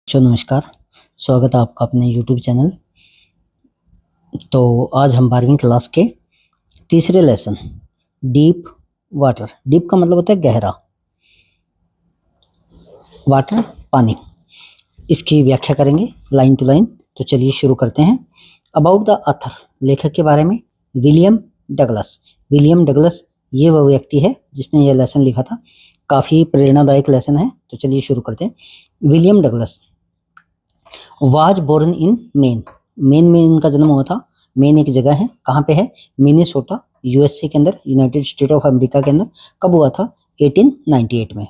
नमस्कार। स्वागत है आपका अपने यूट्यूब चैनल। तो आज हम 12वीं क्लास के तीसरे लेसन डीप वाटर, डीप का मतलब होता है गहरा, वाटर पानी, इसकी व्याख्या करेंगे लाइन टू लाइन। तो चलिए शुरू करते हैं। अबाउट द ऑथर, लेखक के बारे में, विलियम डगलस। विलियम डगलस ये वह व्यक्ति है जिसने यह लेसन लिखा था। काफ़ी प्रेरणादायक लेसन है। तो चलिए शुरू करते हैं। William Douglas was born in Maine. Maine में इनका जन्म हुआ था। मेन एक जगह है, कहाँ पे है? मिनेसोटा, यूएसए के अंदर, यूनाइटेड स्टेट ऑफ अमेरिका के अंदर। कब हुआ था? 1898 में।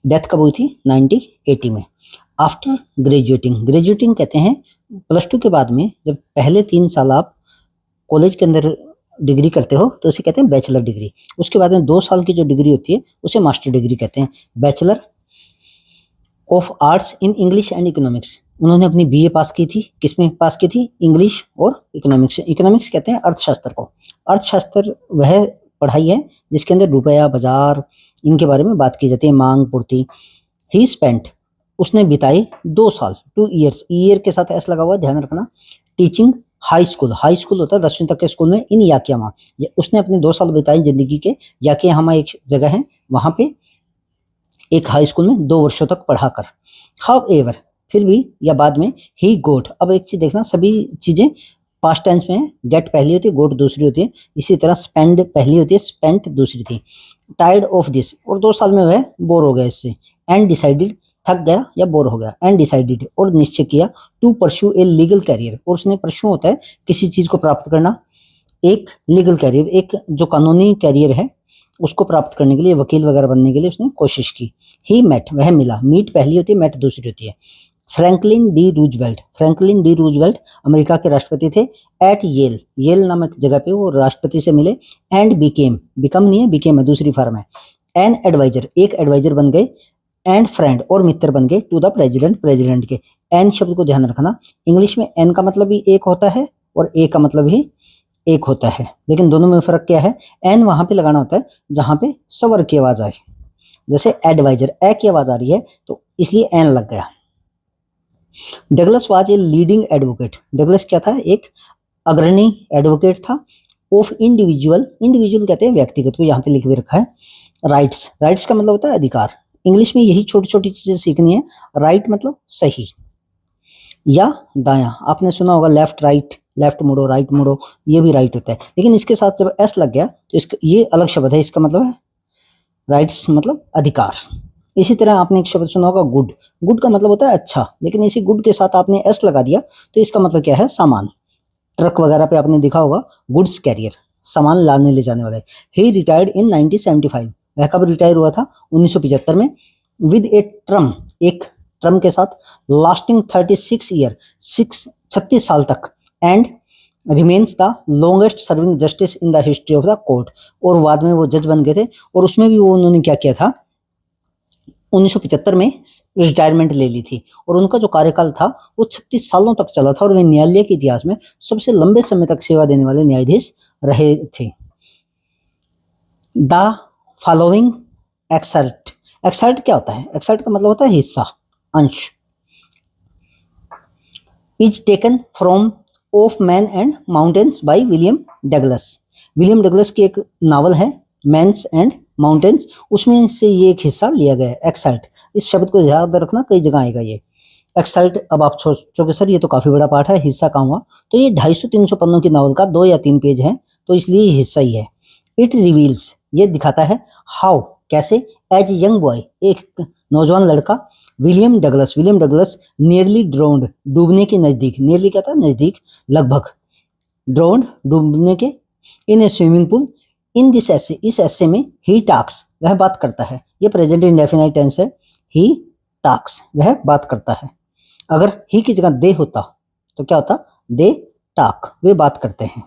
डेथ कब हुई थी? 1980 में। आफ्टर ग्रेजुएटिंग, ग्रेजुएटिंग कहते हैं +2 के बाद में जब पहले 3 साल आप कॉलेज के अंदर डिग्री करते हो तो उसे कहते हैं बैचलर डिग्री। उसके बाद में 2 साल की जो डिग्री होती है उसे मास्टर डिग्री कहते हैं। Bachelor of arts in English and economics. उन्होंने अपनी बीए पास की थी। किसमें पास की थी? इंग्लिश और इकोनॉमिक्स। इकोनॉमिक्स कहते हैं अर्थशास्त्र को। अर्थशास्त्र वह पढ़ाई है जिसके अंदर रुपया, बाजार, इनके बारे में बात की जाती है, मांग पूर्ति। ही स्पेंट, उसने बिताए 2 साल, 2 ईयर्स, ईयर के साथ एस लगा हुआ, ध्यान रखना। Teaching high school, high school होता है 10वीं तक के स्कूल में, इन याकियामा। उसने अपने 2 साल बिताए जिंदगी के। याकियामा एक जगह है, वहां पे एक हाई स्कूल में 2 वर्षों तक पढ़ाकर। हाउ एवर, फिर भी या बाद में, ही गोट। अब एक चीज देखना, सभी चीजें पास्ट टेंस में है। गेट पहली होती है, गोट दूसरी होती है। इसी तरह स्पेंड पहली होती है, स्पेंट दूसरी थी। टायर्ड ऑफ दिस, और 2 साल में वह बोर हो गया इससे। एंड डिसाइडेड, थक गया या बोर हो गया। एंड डिसाइडेड, और निश्चय किया। To pursue a legal career, और उसने परस्यू होता है किसी चीज को प्राप्त करना, एक लीगल कैरियर, एक जो कानूनी कैरियर है उसको प्राप्त करने के लिए, वकील वगैरह बनने के लिए उसने कोशिश की। ही मेट, वह मिला। मीट पहली होती है, मेट दूसरी होती है। Franklin D Roosevelt, Franklin D Roosevelt America के राष्ट्रपति थे। एट येल, येल नामक जगह पे वो राष्ट्रपति से मिले। एंड बिकेम, बिकम नहीं है, बिकेम है, दूसरी फॉर्म है। एन एडवाइजर, एक एडवाइजर बन गए। एंड फ्रेंड, और मित्र बन गए। टू द प्रेसिडेंट, प्रेसिडेंट के। एन शब्द को ध्यान रखना, इंग्लिश में एन का मतलब भी एक होता है और ए का मतलब भी एक होता है, लेकिन दोनों में फर्क क्या है? एन वहां पे लगाना होता है जहां पे स्वर की आवाज आए। जैसे एडवाइजर, ए की आवाज आ रही है तो इसलिए एन लग गया। Douglas was a leading advocate, Douglas क्या था? एक अग्रणी एडवोकेट था। ऑफ इंडिविजुअल, इंडिविजुअल कहते हैं व्यक्तिगत को, यहाँ पे लिख भी रखा है। राइट्स, राइट्स का मतलब होता है अधिकार। इंग्लिश में यही छोटी छोटी चीजें सीखनी है। राइट मतलब सही या दायां। आपने सुना होगा लेफ्ट राइट, लेफ्ट मुड़ो, राइट मुड़ो, ये भी राइट होता है। लेकिन इसके साथ जब एस लग गया तो इसका ये अलग शब्द है, इसका मतलब है राइट्स मतलब अधिकार। इसी तरह आपने एक शब्द सुना होगा गुड, गुड का मतलब होता है अच्छा, लेकिन इसी गुड के साथ आपने एस लगा दिया तो इसका मतलब क्या है? सामान। ट्रक वगैरह पे आपने देखा होगा गुड्स कैरियर, सामान लाने ले जाने वाले। ही रिटायर्ड इन 1975, वह कब रिटायर हुआ था? 1975 में। विद ए ट्रम, एक ट्रम के साथ। लास्टिंग 36 ईयर, 36 साल तक। And remains the longest serving justice in the history of the court, और बाद में वो जज बन गए थे। और उसमें भी वो उन्होंने क्या किया था? 1975 में रिटायरमेंट ले ली थी। और उनका जो कार्यकाल था वो 36 सालों तक चला था, और वे न्यायालय के इतिहास में सबसे लंबे समय तक सेवा देने वाले न्यायाधीश रहे थे। द फॉलोइंग एक्सर्ट, एक्सर्ट क्या होता है? एक्सर्ट का मतलब होता है हिस्सा, अंश। Is taken from of man and mountains by William Douglas. William Douglas की एक नावल है मैन्स एंड माउंटेन्स, उसमें से ये एक हिस्सा लिया गया है, एक्सर्ट। इस शब्द को याद रखना, कई जगह आएगा ये एक्सर्ट। अब आप सोचोगे सर ये तो काफी बड़ा पाठ है, हिस्सा कहाँ हुआ? तो ये 250-300 पन्नों की नावल का 2 या 3 पेज है, तो इसलिए ये हिस्सा ही है। इट रिवील्स, ये दिखाता है। हाउ, कैसे? एज यंग बॉय, एक नौजवान लड़का। William Douglas, William Douglas nearly drowned, डूबने के नजदीक। नियरली क्या था? नजदीक, लगभग। ड्रोन्ड, डूबने के। इन ए स्विमिंग पूल। इन दिस ऐसे, इस ऐसे में ही टाक्स, वह बात करता है। ये प्रेजेंट इंडेफिनाइट टेंस है। ही टाक्स, वह बात करता है। अगर ही की जगह दे होता तो क्या होता? दे टाक, वे बात करते हैं।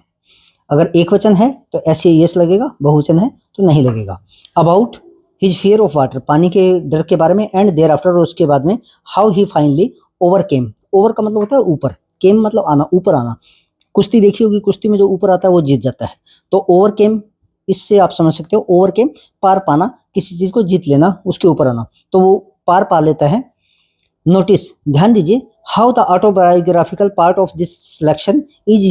अगर एक वचन है तो ऐसे यस लगेगा, बहुवचन है तो नहीं लगेगा। About his fear of water, पानी के डर के बारे में। एंड देयर आफ्टर, उसके बाद में। How he finally overcame, over का मतलब होता है ऊपर, केम मतलब आना, ऊपर आना। कुश्ती देखी होगी, कुश्ती में जो ऊपर आता है वो जीत जाता है। तो ओवरकेम, इससे आप समझ सकते हो ओवरकेम पार पाना, किसी चीज को जीत लेना, उसके ऊपर आना। तो वो पार पा लेता है नोटिस, ध्यान दीजिए, how the autobiographical part of this selection is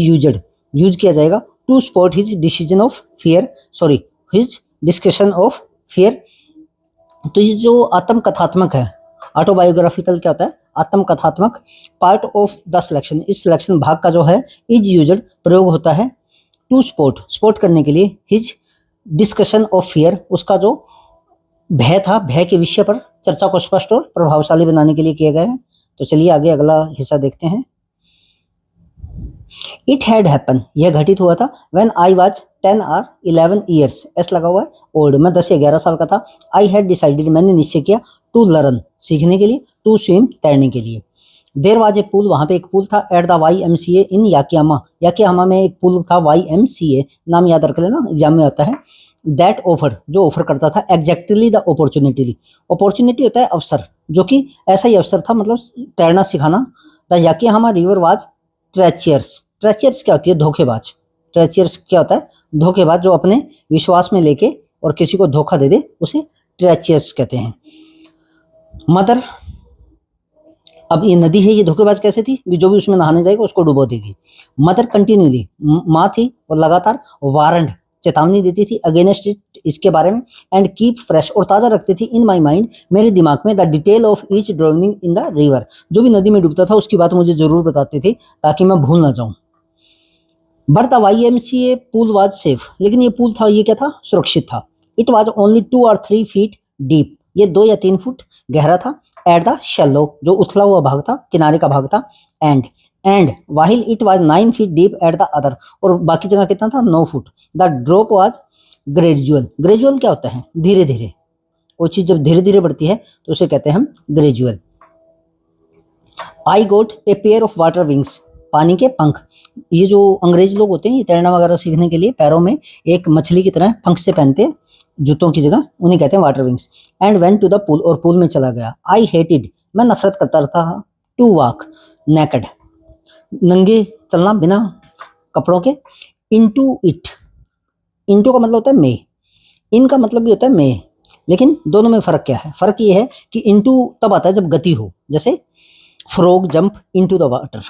use किया जाएगा to spot his decision of fear, sorry his discussion of fear. तो ये जो आत्मकथात्मक है, ऑटोबायोग्राफिकल क्या होता है, आत्मकथात्मक पार्ट ऑफ द सिलेक्शन, इस सिलेक्शन भाग का जो है इज यूज्ड प्रयोग होता है टू स्पोर्ट करने के लिए, हिज डिस्कशन ऑफ फियर, उसका जो भय था, भय के विषय पर चर्चा को स्पष्ट और प्रभावशाली बनाने के लिए किए गए हैं। तो चलिए आगे अगला हिस्सा देखते हैं। इट हैड हैपन, यह घटित हुआ था, व्हेन आई वाज 10 और 11 ईयर्स, एस लगा हुआ है, ओल्ड, मैं 10 या 11 साल का था। आई हैड डिसाइडेड, मैंने निश्चय किया, टू लर्न, सीखने के लिए, टू स्विम, तैरने के लिए। देर वाज ए पूल, वहां पे एक पूल था, एट द YMCA इन याकियामा में एक पूल था, YMCA, नाम याद रख लेना, एग्जाम में आता है। दैट ऑफर, जो ऑफर करता था, एग्जैक्टली द अपॉर्चुनिटी, अपॉर्चुनिटी होता है अवसर, जो कि ऐसा ही अवसर था, मतलब तैरना सिखाना। द याकियामा रिवर वाज ट्रेचियर्स, ट्रेचियर्स क्या होती है, धोखेबाज, ट्रेचियर्स क्या होता है, धोखेबाज, जो अपने विश्वास में लेके और किसी को धोखा दे दे, उसे ट्रेचियर्स कहते हैं। मदर, अब ये नदी है, ये धोखेबाज कैसे थी, जो भी उसमें नहाने जाएगा उसको डुबो देगी। मदर कंटिन्यूली, माँ थी और लगातार वारंट, चेतावनी देती थी, अगेंस्ट इट, इसके बारे में, एंड कीप फ्रेश, और ताज़ा रखती थी, इन माई माइंड, मेरे दिमाग में, the detail of each drowning in the river, जो भी नदी में डूबता था उसकी बात मुझे जरूर बताती थी ताकि मैं भूल ना जाऊं। But the YMCA pool was safe, लेकिन ये पूल था, ये क्या था, सुरक्षित था। इट वाज ओनली 2 और 3 फीट डीप, ये 2 या 3 फुट गहरा था। एट द शैलो, जो उथला हुआ भाग था, किनारे का भाग था। And वाहिल it was 9 feet deep at the other, और बाकी जगह कितना था, 9 foot. The drop was gradual, gradual क्या होता है, धीरे धीरे, कोई चीज जब धीरे धीरे बढ़ती है तो उसे कहते हैं हम gradual. I got a pair of water wings, पानी के पंख, ये जो अंग्रेज लोग होते हैं, ये तैरना वगैरह सीखने के लिए पैरों में एक मछली की तरह पंख से पहनते हैं, जूतों की जगह, उन्हें कहते हैं water wings. And went to the pool, और पूल में चला गया। आई हेटेड, मैं नफरत करता था, टू वॉक नेकेड, नंगे चलना बिना कपड़ों के। इनटू इट, इनटू का मतलब होता है में, इन का मतलब भी होता है में, लेकिन दोनों में फर्क क्या है, फर्क ये है कि इनटू तब आता है जब गति हो, जैसे frog jump into the water,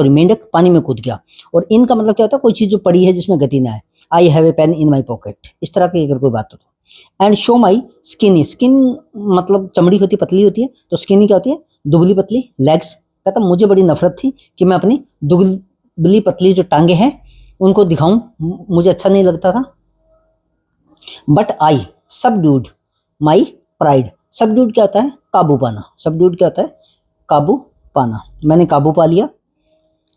मेंढक पानी में कूद गया। और इन का मतलब क्या होता है, कोई चीज जो पड़ी है जिसमें गति ना है। I have a pain in my pocket, इस तरह की अगर कोई बात हो तो। And show my skinny, skin मतलब चमड़ी होती है, पतली होती है, तो स्किनी क्या होती है, दुबली पतली। लेग्स, कहता मुझे बड़ी नफरत थी कि मैं अपनी दुबली पतली जो टांगे हैं उनको दिखाऊं, मुझे अच्छा नहीं लगता था। But I subdued my pride, subdued क्या होता है, काबू पाना, सबड्यूड क्या होता है, काबू पाना, मैंने काबू पा लिया।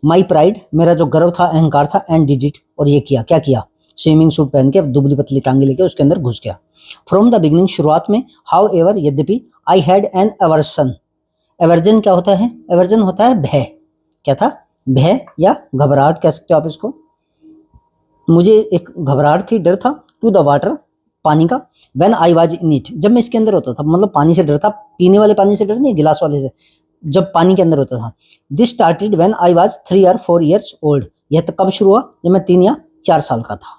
माई प्राइड, मेरा जो गर्व था, अहंकार था। एंड डिड इट, और ये किया, क्या किया, स्विमिंग सूट पहन के दुबली पतली टांगे लेके उसके अंदर घुस गया। फ्रॉम द बिगिनिंग, शुरुआत में, हाउ एवर, यद्यपि, I had an aversion, aversion क्या होता है, एवर्जन होता है भय, क्या था, भय या घबराहट कह सकते हो आप इसको, मुझे एक घबराहट थी, डर था। टू द वाटर, पानी का। When I was in it, जब मैं इसके अंदर होता था, मतलब पानी से डर था, पीने वाले पानी से डर नहीं, गिलास वाले से, जब पानी के अंदर होता था। This started when I was 3 और 4 ईयर्स ओल्ड, यह तो कब शुरू हुआ, जब मैं 3 या 4 साल का था।